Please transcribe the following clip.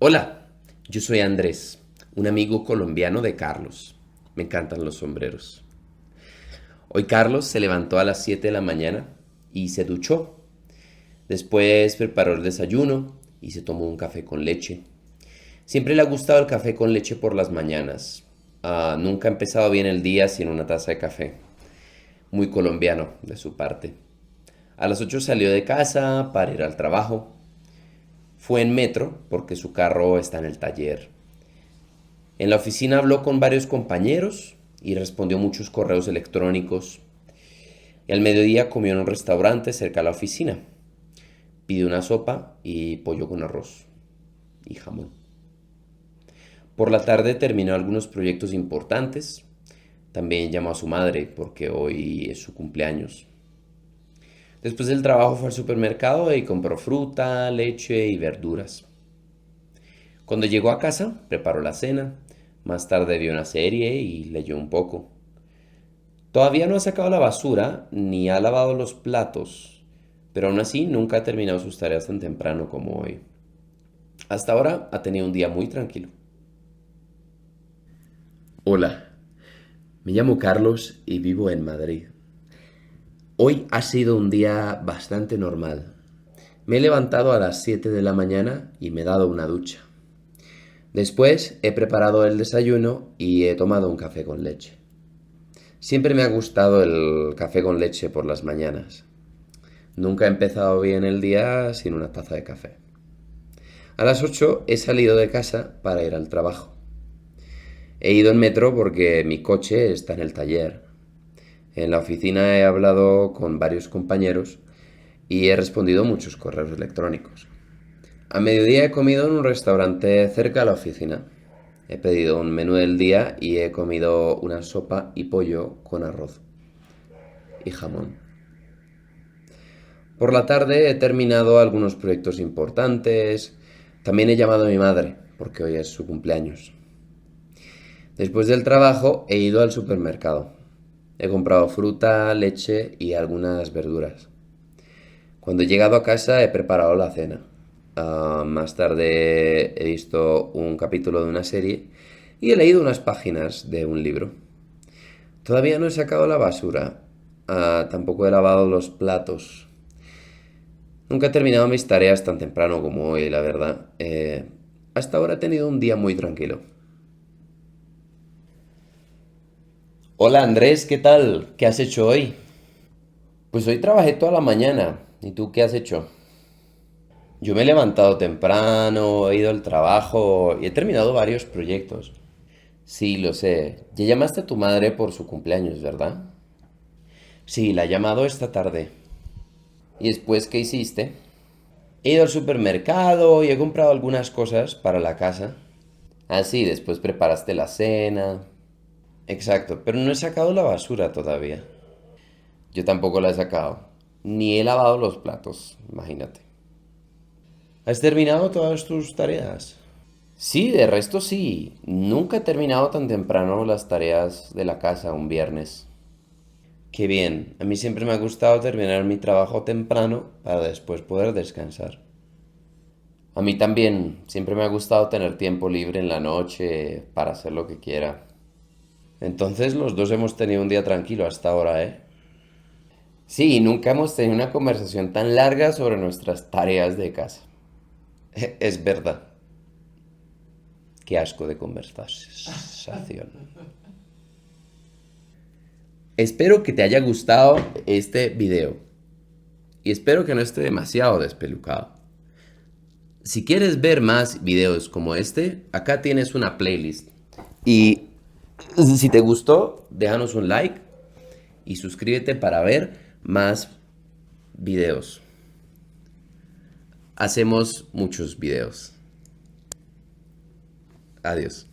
Hola, yo soy Andrés, un amigo colombiano de Carlos. Me encantan los sombreros. Hoy Carlos se levantó a las 7 de la mañana y se duchó. Después preparó el desayuno y se tomó un café con leche. Siempre le ha gustado el café con leche por las mañanas. Nunca ha empezado bien el día sin una taza de café. Muy colombiano de su parte. A las 8 salió de casa para ir al trabajo. Fue en metro porque su carro está en el taller. En la oficina habló con varios compañeros y respondió muchos correos electrónicos. Y al mediodía comió en un restaurante cerca de la oficina. Pidió una sopa y pollo con arroz y jamón. Por la tarde terminó algunos proyectos importantes. También llamó a su madre porque hoy es su cumpleaños. Después del trabajo fue al supermercado y compró fruta, leche y verduras. Cuando llegó a casa, preparó la cena. Más tarde vio una serie y leyó un poco. Todavía no ha sacado la basura ni ha lavado los platos, pero aún así nunca ha terminado sus tareas tan temprano como hoy. Hasta ahora ha tenido un día muy tranquilo. Hola, me llamo Carlos y vivo en Madrid. Hoy ha sido un día bastante normal. Me he levantado a las 7 de la mañana y me he dado una ducha. Después he preparado el desayuno y he tomado un café con leche. Siempre me ha gustado el café con leche por las mañanas. Nunca he empezado bien el día sin una taza de café. A las 8 he salido de casa para ir al trabajo. He ido en metro porque mi coche está en el taller. En la oficina he hablado con varios compañeros y he respondido muchos correos electrónicos. A mediodía he comido en un restaurante cerca de la oficina. He pedido un menú del día y he comido una sopa y pollo con arroz y jamón. Por la tarde he terminado algunos proyectos importantes. También he llamado a mi madre porque hoy es su cumpleaños. Después del trabajo he ido al supermercado. He comprado fruta, leche y algunas verduras. Cuando he llegado a casa he preparado la cena. Más tarde he visto un capítulo de una serie y he leído unas páginas de un libro. Todavía no he sacado la basura. Tampoco he lavado los platos. Nunca he terminado mis tareas tan temprano como hoy, la verdad. Hasta ahora he tenido un día muy tranquilo. Hola Andrés, ¿qué tal? ¿Qué has hecho hoy? Pues hoy trabajé toda la mañana. ¿Y tú qué has hecho? Yo me he levantado temprano, he ido al trabajo y he terminado varios proyectos. Sí, lo sé. Ya llamaste a tu madre por su cumpleaños, ¿verdad? Sí, la he llamado esta tarde. ¿Y después qué hiciste? He ido al supermercado y he comprado algunas cosas para la casa. Ah, sí, después preparaste la cena. Exacto, pero no he sacado la basura todavía. Yo tampoco la he sacado. Ni he lavado los platos, imagínate. ¿Has terminado todas tus tareas? Sí, de resto sí. Nunca he terminado tan temprano las tareas de la casa un viernes. Qué bien. A mí siempre me ha gustado terminar mi trabajo temprano para después poder descansar. A mí también. Siempre me ha gustado tener tiempo libre en la noche para hacer lo que quiera. Entonces los dos hemos tenido un día tranquilo hasta ahora, ¿eh? Sí, nunca hemos tenido una conversación tan larga sobre nuestras tareas de casa. Es verdad. Qué asco de conversación. Espero que te haya gustado este video y espero que no esté demasiado despelucado. Si quieres ver más videos como este, acá tienes una playlist. Y si te gustó, déjanos un like y suscríbete para ver más videos. Hacemos muchos videos. Adiós.